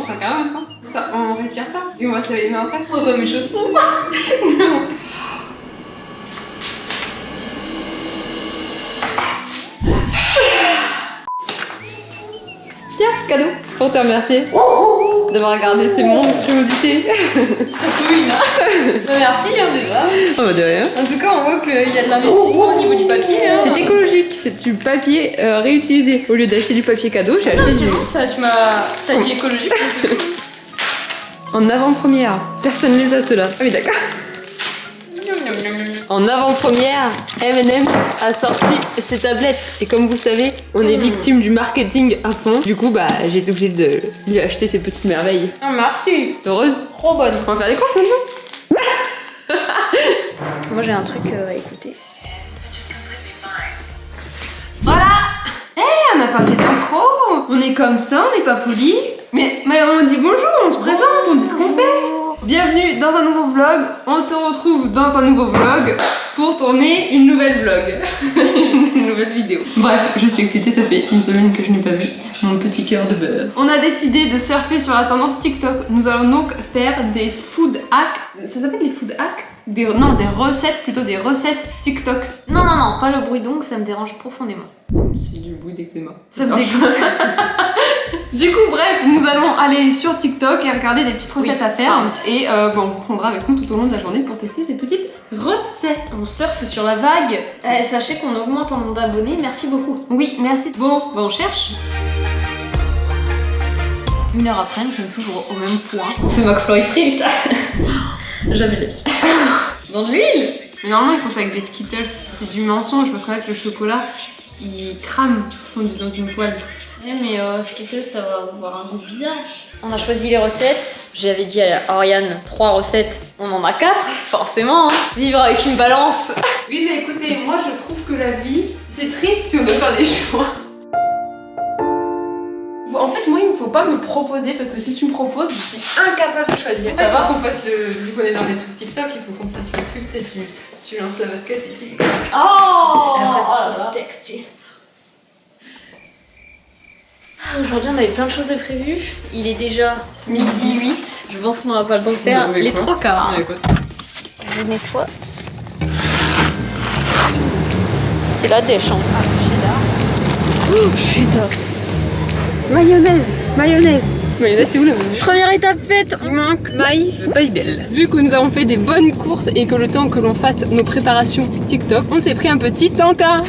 trois quarts maintenant. Ça, on respire pas et on va se laver les mains après. On voit mes chaussons. Non. Tiens, cadeau pour te remercier d'avoir regardé ces monstruosités. Surtout une, hein. Merci, hein, déjà. Oh bah de rien. En tout cas, on voit qu'il y a de l'investissement au niveau du papier. Hein. C'est écologique, c'est du papier réutilisé. Au lieu d'acheter du papier cadeau, j'ai Non, acheté mais c'est du... bon, ça, t'as dit écologique, mais c'est bon. En avant-première. Personne les a ceux-là. Ah oui, d'accord. En avant-première, M&M's a sorti ses tablettes. Et comme vous savez, on est victime du marketing à fond. Du coup, bah, j'ai été obligée de lui acheter ces petites merveilles. Oh, merci. Heureuse. Trop bonne. On va faire des courses maintenant. Moi, j'ai un truc à écouter. Voilà. On n'a pas fait d'intro. On est comme ça, on n'est pas poli. Mais on dit bonjour, on se présente, on dit ce qu'on fait. Bienvenue dans un nouveau vlog. On se retrouve dans un nouveau vlog pour tourner une nouvelle vlog. Une nouvelle vidéo. Bref, je suis excitée, ça fait une semaine que je n'ai pas vu mon petit cœur de beurre. On a décidé de surfer sur la tendance TikTok. Nous allons donc faire des food hacks. Ça s'appelle des food hacks? Non, des recettes, plutôt des recettes TikTok. Non, pas le bruit donc, ça me dérange profondément. C'est du bruit d'eczéma. Ça me dégoûte. Du coup, bref, nous allons aller sur TikTok et regarder des petites recettes à faire. Et on vous prendra avec nous tout au long de la journée pour tester ces petites recettes. On surfe sur la vague. Sachez qu'on augmente en nombre d'abonnés, merci beaucoup. Oui, merci. Bon, on cherche. Une heure après, nous sommes toujours au même point. On fait McFlurry frites. Jamais de la vie. Dans de l'huile. Mais normalement, ils font ça avec des Skittles. C'est du mensonge parce qu'avec le chocolat, il crame fondu dans une poêle. Ouais, mais Skittles, ça va avoir un goût bizarre. On a choisi les recettes. J'avais dit à Oriane 3 recettes. On en a 4, forcément. Hein. Vivre avec une balance. Oui, mais écoutez, moi je trouve que la vie, c'est triste si on doit faire des choix. En fait, moi, il ne faut pas me proposer parce que si tu me proposes, je suis incapable de choisir. Ça va qu'on fasse le. Vu qu'on est dans les trucs TikTok, il faut qu'on fasse le truc. Peut-être tu lances la basket et tu. Oh, et après, oh c'est sexy. Aujourd'hui, on avait plein de choses de prévues. Il est déjà midi 8. Je pense qu'on n'aura pas le temps de faire les 3 quarts. Je nettoie. C'est la dèche, hein. Oh, cheddar. Mayonnaise. Mayonnaise, c'est où la mayonnaise? Première étape faite. Il manque maïs, paille. Vu que nous avons fait des bonnes courses et que le temps que l'on fasse nos préparations TikTok, on s'est pris un petit tanka.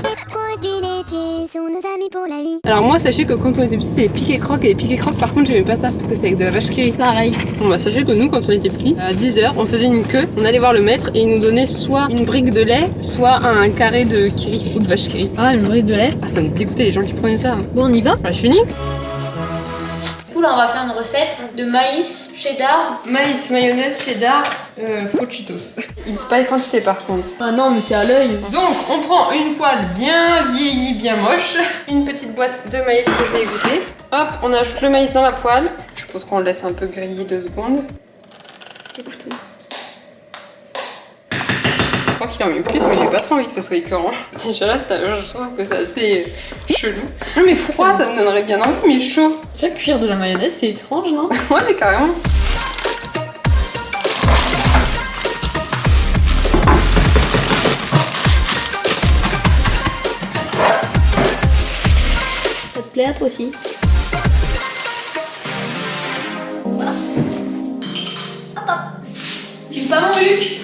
Alors moi, sachez que quand on était petit, c'est les piquets crocs. Et les piquets crocs, par contre, j'aimais pas ça parce que c'est avec de la vache qui rit. Pareil. Bon bah sachez que nous, quand on était petits, à 10h, on faisait une queue, on allait voir le maître et il nous donnait soit une brique de lait, soit un carré de kiri ou de vache qui rit. Ah, une brique de lait. Ah, ça me dégoûtait les gens qui prenaient ça. Bon, on y va. Bah, je finis. Là, on va faire une recette de maïs, cheddar. Maïs, mayonnaise, cheddar, faux Cheetos. Ils disent pas les quantités par contre. Ah non, mais c'est à l'œil. Donc, on prend une poêle bien vieillie, bien moche, une petite boîte de maïs que je vais égoutter. Hop, on ajoute le maïs dans la poêle. Je suppose qu'on le laisse un peu griller 2 secondes. Je crois qu'il en met plus, mais j'ai pas trop envie que ça soit écœurant. Déjà là, je trouve que c'est assez chelou. Non, mais froid, ça me donnerait bien envie, mais chaud. Déjà, cuire de la mayonnaise, c'est étrange, non? Ouais, carrément. Ça te plaît à toi aussi? Voilà. Attends. Filme pas mon Luc.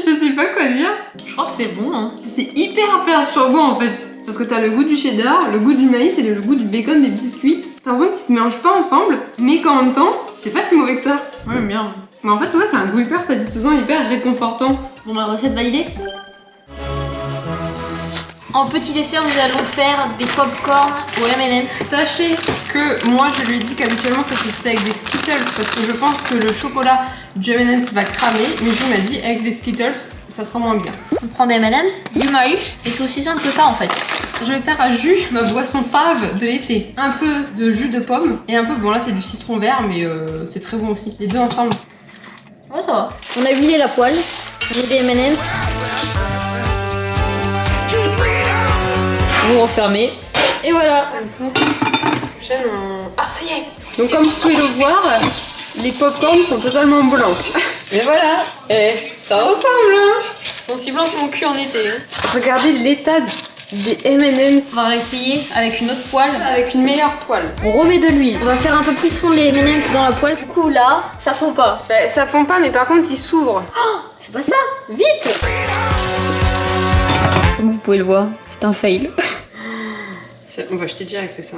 Je sais pas quoi dire. Je crois que c'est bon, hein. C'est hyper perturbant en fait. Parce que t'as le goût du cheddar, le goût du maïs et le goût du bacon des biscuits. T'as l'impression qu'ils se mélangent pas ensemble, mais qu'en même temps, c'est pas si mauvais que ça. Ouais, bien. Mais en fait, ouais, c'est un goût hyper satisfaisant, hyper réconfortant. Bon, ma recette validée. En petit dessert, nous allons faire des pop-corn au M&M's. Sachez que moi, je lui ai dit qu'habituellement, ça se faisait avec des Skittles parce que je pense que le chocolat du M&M's va cramer. Mais je m'a dit, avec les Skittles, ça sera moins bien. On prend des M&M's, du maïs, et c'est aussi simple que ça en fait. Je vais faire à jus ma boisson fave de l'été. Un peu de jus de pomme et un peu, bon là c'est du citron vert, mais c'est très bon aussi. Les deux ensemble. Ouais, ça va. On a huilé la poêle, on met des M&M's. Vous refermez. Et voilà. Ah, ça y est. Donc comme vous pouvez le voir, les pop-corns sont totalement blancs. Et voilà. Et Ça ressemble, hein. ils sont aussi blancs que mon cul en été. Hein. Regardez l'état des M&M's On va réessayer avec une autre poêle. avec une meilleure poêle. On remet de l'huile. On va faire un peu plus fondre les M&M's dans la poêle. Du coup là, ça fond pas. Bah, ça fond pas, mais par contre, ils s'ouvrent. Fais pas ça. Vite. Comme vous pouvez le voir, c'est un fail. On va jeter direct, c'est ça.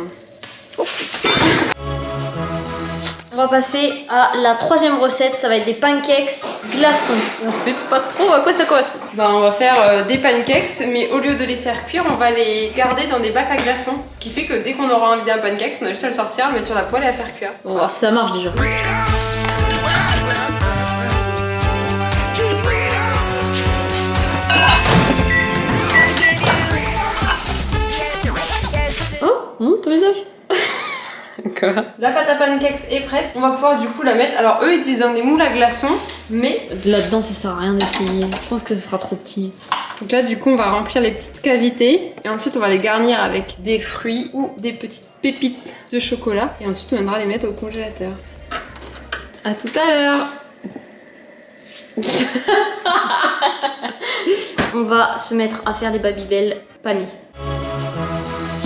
On va passer à la troisième recette, ça va être des pancakes glaçons. On sait pas trop à quoi ça correspond. Bah, on va faire des pancakes, mais au lieu de les faire cuire, on va les garder dans des bacs à glaçons. Ce qui fait que dès qu'on aura envie d'un pancake, on a juste à le sortir, le mettre sur la poêle et à faire cuire. On va voir si ça marche déjà. Oh, ton visage. Quoi? La pâte à pancakes est prête. On va pouvoir du coup la mettre. Alors eux, ils disent dans des moules à glaçons, mais Là-dedans, ça sert à rien d'essayer. Je pense que ce sera trop petit. donc là, du coup, on va remplir les petites cavités et ensuite on va les garnir avec des fruits ou des petites pépites de chocolat et ensuite on viendra les mettre au congélateur. À tout à l'heure. On va se mettre à faire les Babybel panés.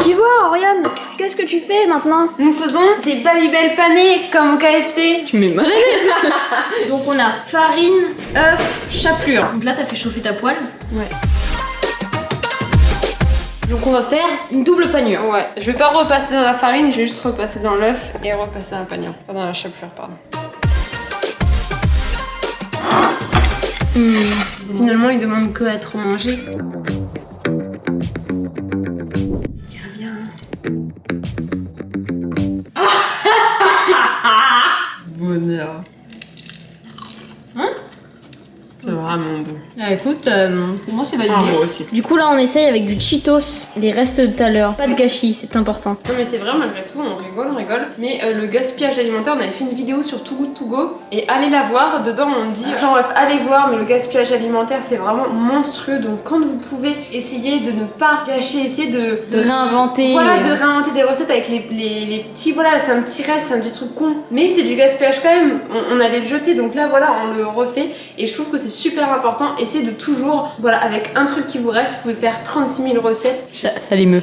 Tu vois, Oriane, qu'est-ce que tu fais maintenant? Nous faisons des Babybel panés comme au KFC. Tu mets mal à l'aise. Donc on a farine, œuf, chapelure. Donc là, t'as fait chauffer ta poêle. Ouais. Donc on va faire une double panure. Ouais. Je vais pas repasser dans la farine, je vais juste repasser dans l'œuf et repasser dans la panure. Pas dans la chapelure, pardon. Finalement, il demande que à être mangé. Tiens bien. Bonheur. Hein? C'est vraiment bon. Ah, écoute, pour moi c'est validé. Ah, moi aussi. Du coup là on essaye avec du Cheetos, des restes de tout à l'heure. Pas de gâchis, c'est important. Non mais c'est vrai, malgré tout, on rigole. Mais le gaspillage alimentaire, on avait fait une vidéo sur Too Good To Go et allez la voir. Dedans on dit, genre bref, allez voir, mais le gaspillage alimentaire c'est vraiment monstrueux. Donc quand vous pouvez essayer de ne pas gâcher, essayer de réinventer. Voilà, de réinventer des recettes avec les petits, voilà, c'est un petit reste, c'est un petit truc con. Mais c'est du gaspillage quand même, on allait le jeter. Donc là voilà, on le refait et je trouve que c'est super important. Essayez de toujours, voilà, avec un truc qui vous reste, vous pouvez faire 36 000 recettes. Ça l'émeut.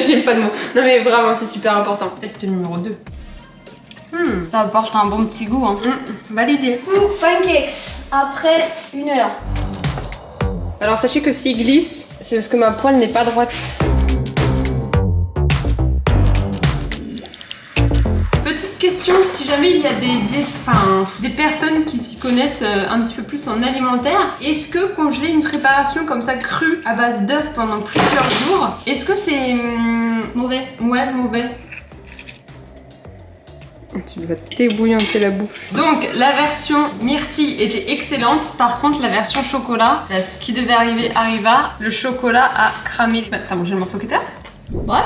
J'ai pas de mots. Non mais vraiment, c'est super important. Test numéro 2. Ça apporte un bon petit goût. Hein. Validé. Ou pancakes après 1 heure. Alors sachez que s'il glisse, c'est parce que ma poêle n'est pas droite. Petite question, si jamais il y a des personnes qui s'y connaissent un petit peu plus en alimentaire, est-ce que congeler une préparation comme ça crue à base d'œufs pendant plusieurs jours, est-ce que c'est Mauvais. Ouais, mauvais. Tu dois t'ébouillanter la bouche. Donc la version myrtille était excellente. Par contre la version chocolat, là, ce qui devait arriver arriva. Le chocolat a cramé. T'as mangé le morceau qui était là? Ouais.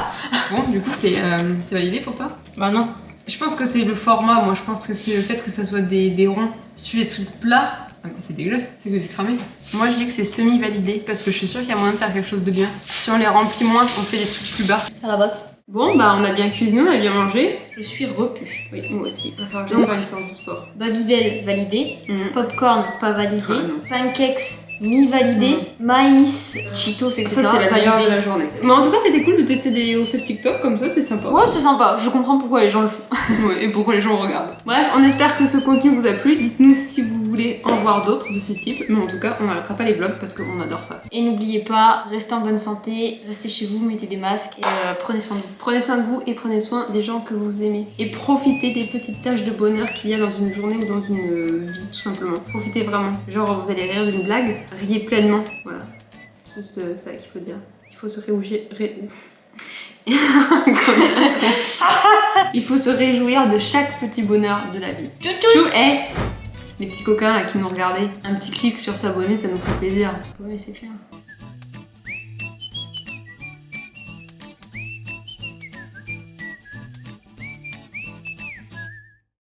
Bon, du coup c'est validé pour toi? Bah non. Je pense que c'est le format. Moi je pense que c'est le fait que ça soit des ronds. Si tu les trucs plats, c'est dégueulasse, c'est que du cramé. Moi je dis que c'est semi-validé parce que je suis sûre qu'il y a moyen de faire quelque chose de bien. Si on les remplit moins, on fait des trucs plus bas. À la botte. Bon bah on a bien cuisiné, on a bien mangé. Je suis repue. Oui, moi aussi. Enfin, Donc, j'ai une séance de sport. Babybel validé. Popcorn pas validé. Ah, non. Pancakes mi-validé. Maïs, Cheetos, etc. Ça c'est la meilleure de validé. la journée. Mais en tout cas c'était cool de tester des recettes TikTok comme ça, c'est sympa. Ouais, c'est sympa. Je comprends pourquoi les gens le font. Ouais, et pourquoi les gens regardent. Bref, on espère que ce contenu vous a plu. Dites-nous si vous voulez en voir d'autres de ce type. Mais en tout cas, on n'arrêtera pas les vlogs parce qu'on adore ça. Et n'oubliez pas, restez en bonne santé, restez chez vous, mettez des masques et prenez soin de vous. Prenez soin de vous et prenez soin des gens que vous aimez. Et profitez des petites tâches de bonheur qu'il y a dans une journée ou dans une vie, tout simplement. Profitez vraiment. Genre, vous allez rire d'une blague, riez pleinement. Voilà. C'est juste ça qu'il faut dire. Il faut se réjouir. Il faut se réjouir de chaque petit bonheur de la vie. Tchou, hey, les petits coquins là qui nous regardaient, un petit clic sur s'abonner, ça nous fait plaisir. Oui, c'est clair.